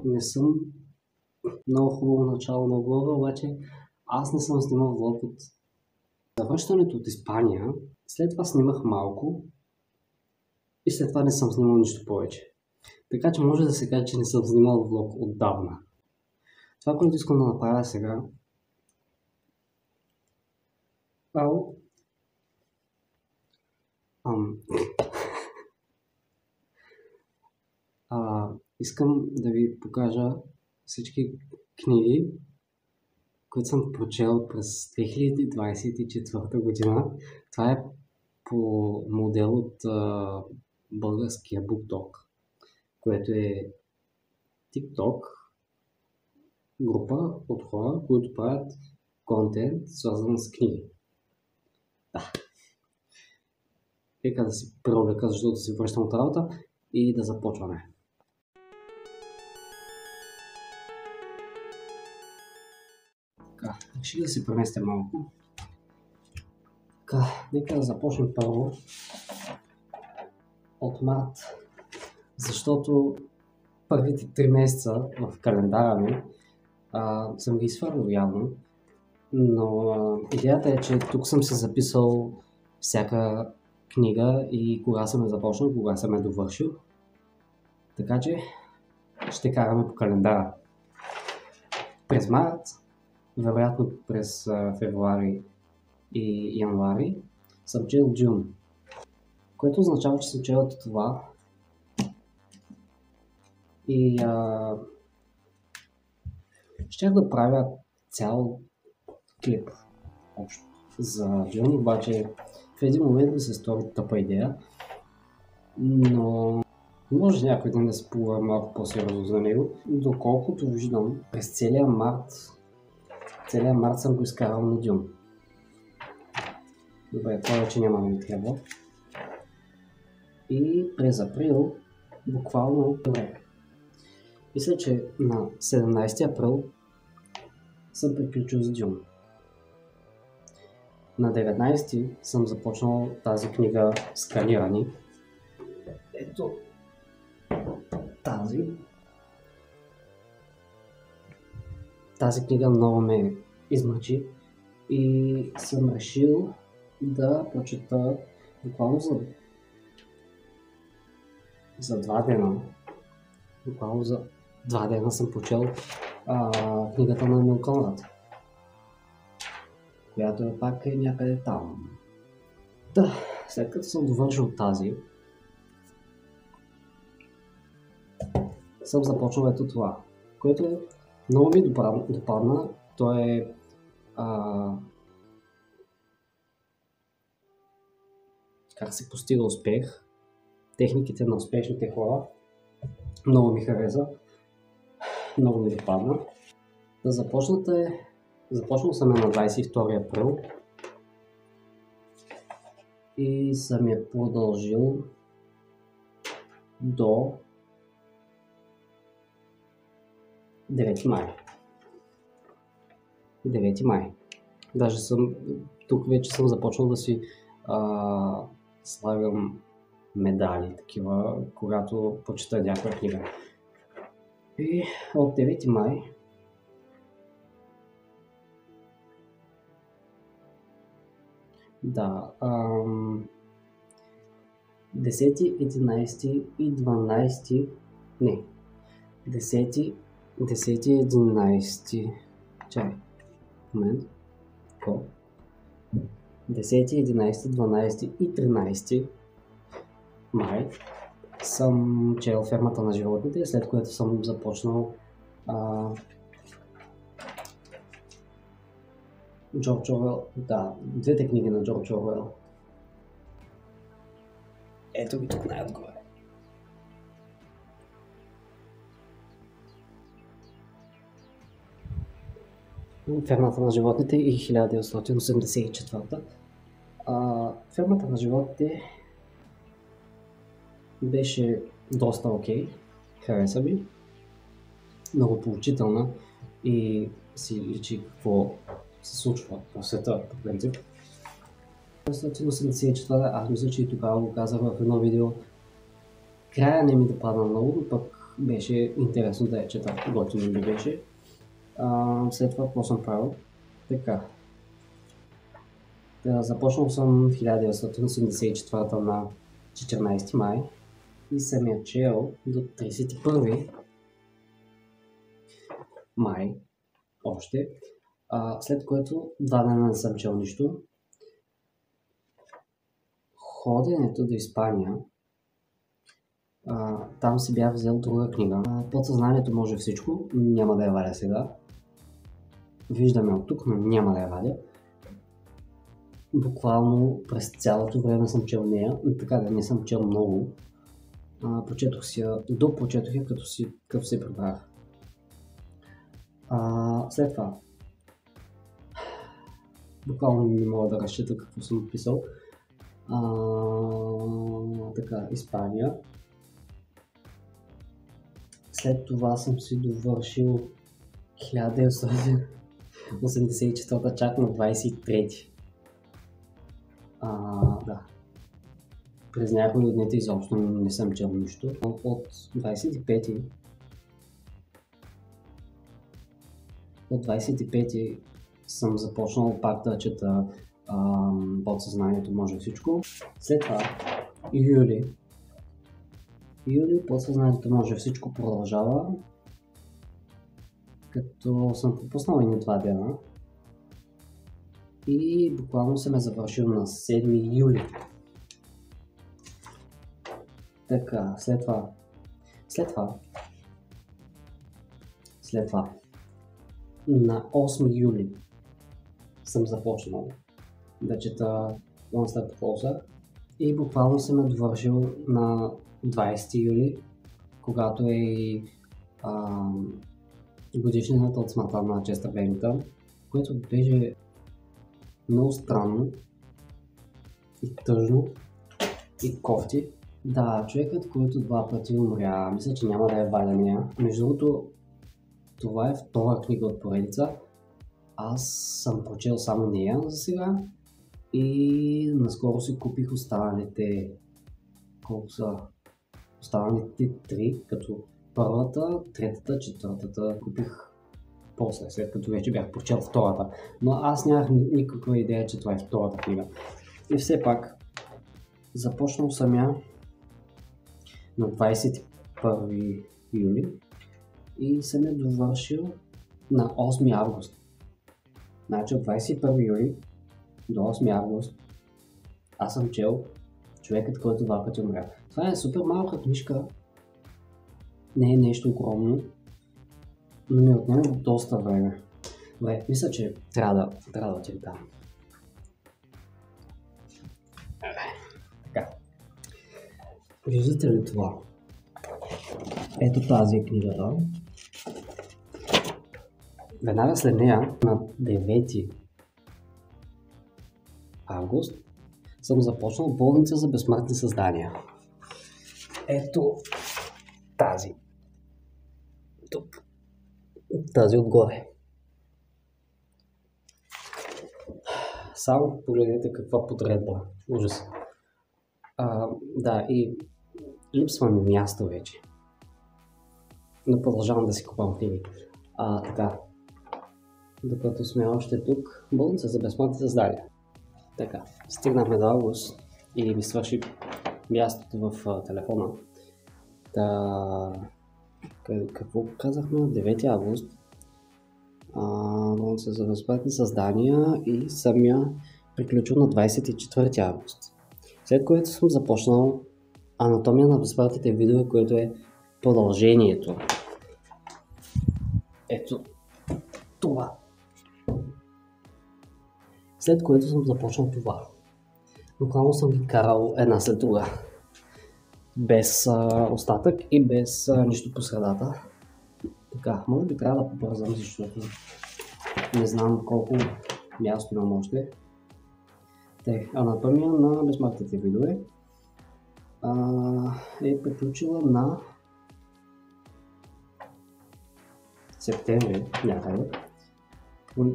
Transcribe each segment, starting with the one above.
не съм много хубаво начало на влога, обаче аз не съм снимал влог от завръщането от Испания. След това снимах малко и след това не съм снимал нищо повече. Така че може да се каже, че не съм снимал влог отдавна. Това, което искам да направя сега... Искам да ви покажа всички книги, които съм прочел през 2024 година. Това е по модел от българския BookTok, което е TikTok група от хора, които правят контент, свързан с книги. Да. Нека да си преоблека, защото си връщам от работа и да започваме. Така, реших да се преместя малко. Така, нека да започнем първо от март, защото първите 3 месеца в календара ми съм ги изфърлил явно, но идеята е, че тук съм се записал всяка книга и кога съм я започнал, кога съм я довършил. Така че ще караме по календара. През март, вероятно през февруари и януари съм чел Дюн, което означава, че съм чел това. И щях да правя цял клип общо за Дюн, обаче в един момент ми се стори тъпа идея, но може някой ден да се поговоря малко по-сериозно за него. Доколкото виждам, през целия март съм го изкарал на Дюн. Добре, това вече няма да ми трябва. И през април, буквално, добре, мисля, че на 17 април съм приключил с Дюн. На 19 съм започнал тази книга Сканирани. Ето тази книга много ме измъчи и съм решил да прочета буквално за 2 дена. Буквално за 2 дена съм прочел книгата на Емил Конрад, която е пак някъде там. Да, след като съм довършил тази, съм започнал ето това, което много ми допадна. То е как се постига успех, техниките на успешните хора. Много ми хареса, много ми допадна. Започнал съм на 22 април и съм я продължил до 9 май. 9 май. Даже тук вече съм започнал да си слагам медали, такива, когато прочета някаква книга. И от 9 май да, 10, 11 и 12, не, 10, 11, чай, момент, 10, 11, 12 и 13 май съм чел Фермата на животните, след което съм започнал Джордж Оруел, да, 2 книги на Джордж Оруел. Ето ги тук най-отгоре. Фермата на животните и 1984. Фермата на животните беше доста окей, хареса ми, много поучителна и си личи какво се случва по света, по принцип. 1984, аз мисля, че и тогава го казах в едно видео. Края не ми допадна много, пък беше интересно да я чета, готино ми беше. След това какво съм правил? Така. Започнал съм 1984 на 14 май и съм я чел до 31 май още, след което 2 дена не съм чел нищо. Ходенето до Испания, там си бях взел друга книга. Подсъзнанието може всичко, няма да я валя сега. Виждаме от тук, но няма да я валя. Буквално през цялото време съм чел нея, така да не съм чел много. Прочетох я, като се прибрах. След това, буквално не мога да разчита какво съм писал. Така, Испания. След това съм си довършил 1984 чак на 23. Да. През някои от дните изобщо не съм чел нищо. От 25 съм започнал пак да чета Подсъзнанието може всичко. След това юли Подсъзнанието може всичко продължава, като съм пропуснал едни 2 дена и буквално съм завършил на 7 юли. Така, след това на 8 юли съм започнал да чета One Step Closer и буквално съм я довършил на 20 юли, когато е и годишнината от смъртта на Честър Бенингтън, което беше много странно и тъжно и кофти. Да, човекът, който 2 пъти умря, мисля, че няма да я валя нея. Между другото, това е втора книга от поредица. Аз съм прочел само нея за сега и наскоро си купих останалите. Колко са? Останалите 3, като първата, третата, четвъртата купих после, след като вече бях прочел втората. Но аз нямах никаква идея, че това е втората книга. И все пак, започнал съм я на 21 юли и съм я довършил на 8 август. Значи от 21 юли до 8 август аз съм чел Човекът, който 2 пъти умря. Това е супер малка книжка, не е нещо огромно, но ми отнема доста време. Добре, мисля, че трябва да отидем там. Така. Виждате ли това? Ето тази е книгата. Веднага след нея, на 9 август, съм започнал Болница за безсмъртни създания. Ето тази. Тук. Тази отгоре. Само погледнете каква подредба. Ужас. Да, и липсва ми място вече. Но продължавам да си купам книги. Така. Докато сме още тук, Болница за безсмъртни създания. Така, стигнахме до август и ми свърши мястото в телефона. Какво казахме? 9 август. Болница за безсмъртни създания и съм я приключил на 24 август. След което съм започнал Анатомия на безсмъртните видове, което е продължението. Ето това. След което съм започнал това. Буквално съм ги карал една след друга. Без остатък и без нищо по средата. Така, може би трябва да побързам, защото не знам колко място имам още. Анатомия на безсмъртните видове е приключила на септември някъде.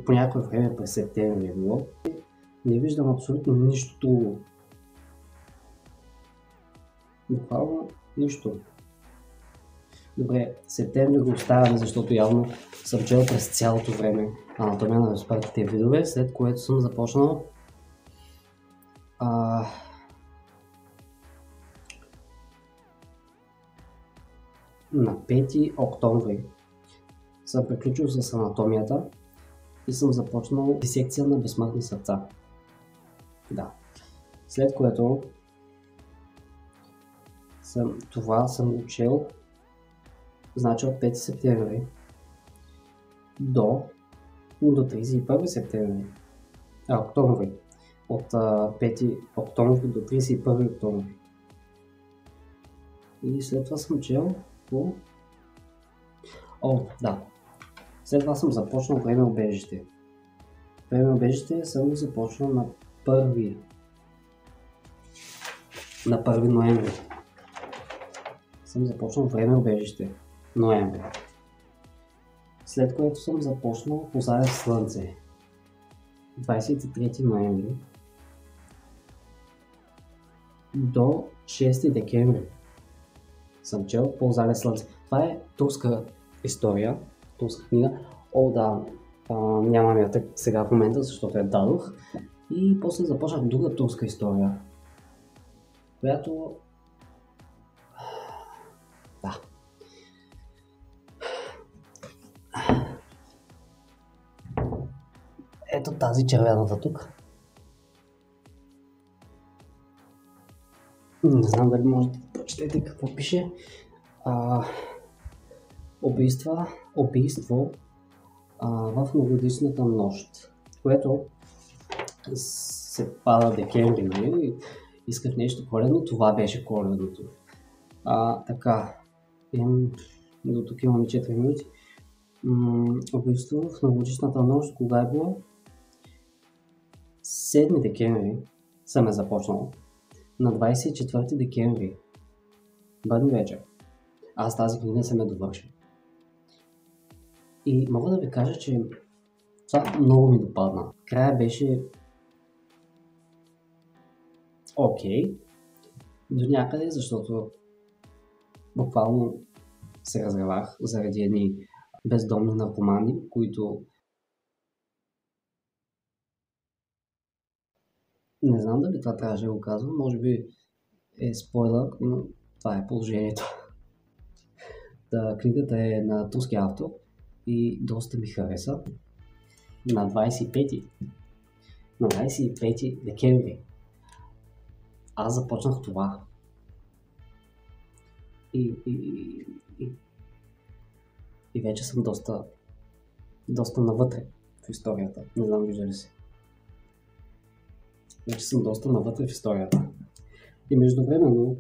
По някое време през септември е било. Не виждам абсолютно нищо. Буквално нищо. Добре, септември го оставяме, защото явно съм чел през цялото време Анатомия на безпратните видове, след което съм започнал на 5 октомври съм приключил с анатомията и съм започнал дисекция на безсмъртни сърца. Да. След което това съм го чел, значи от 5 септември до 31 септември. Октомври. От 5 октомври до 31 октомври. И след това съм чел по... да. След това съм започнал време убежище. Време убежище съм го започнал на 1 ноември. Съм започнал време убежище. Ноември. След което съм започнал по залив слънце. 23 ноември до 6 декември съм чел по залив слънце. Това е турска история, турска книга. Нямам я сега в момента, защото я дадох. И после започнах друга турска история, която... Да. Ето тази червената тук. Не знам дали можете да прочетете какво пише. Убийство в новогодишната нощ, което се пада декември, нали? Исках нещо коледно, това беше коледното. Така, до тук имаме 4 минути. Убийство в новогодишната нощ, кога е било? 7 декември съм е започнал. На 24 декември. Бъдни вечер. Аз тази книга съм я довършил. И мога да ви кажа, че това много ми допадна. Края беше окей. До някъде, защото буквално се разревах заради едни бездомни наркомани, които не знам дали това трябваше да го казвам, може би е спойлър, но това е положението. Книгата е на турски автор и доста ми хареса. На 25 декември аз започнах това. И вече съм доста навътре в историята. Не знам, вижда ли се. Вече съм доста навътре в историята. И междувременно,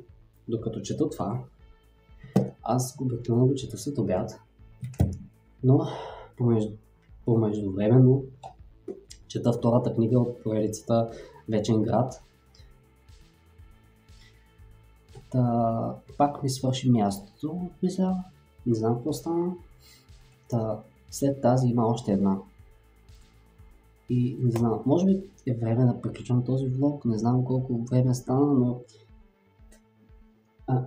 докато чета това, аз обикновено го чета след обяд, но междувременно чета втората книга от поредицата Вечен град. Пак ми свърши мястото, мисля, не знам какво стана. След тази има още една. И не знам, може би е време да приключвам този влог, не знам колко време стана, но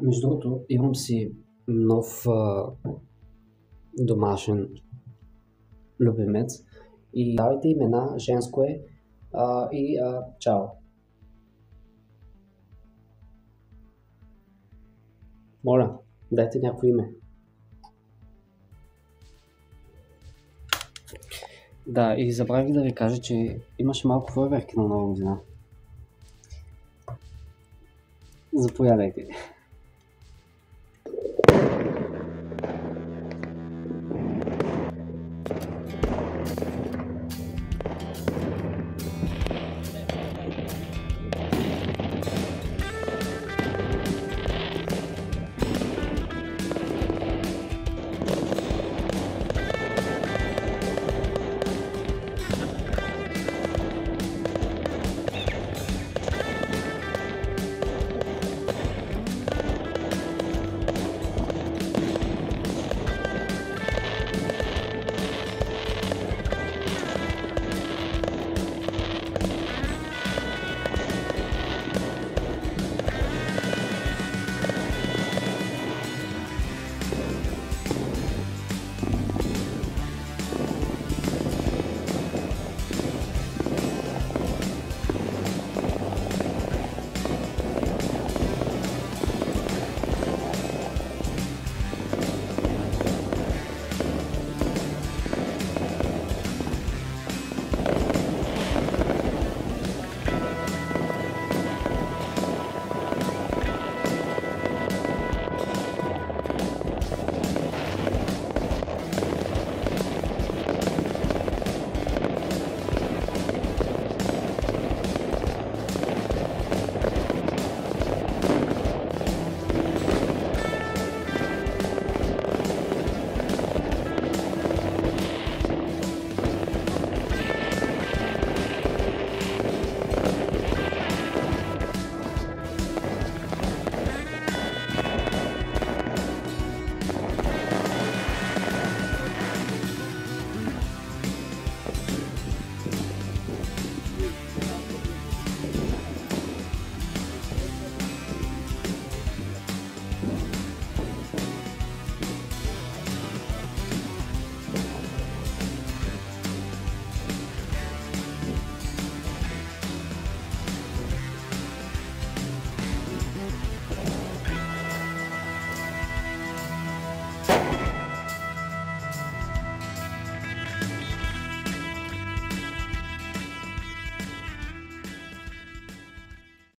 между другото имам си нов домашен любимец и давайте имена, женско е и чао. Моля, дайте някакво име. Да, и забравих да ви кажа, че имаше малко фойерверки на Нова година. Заповядайте.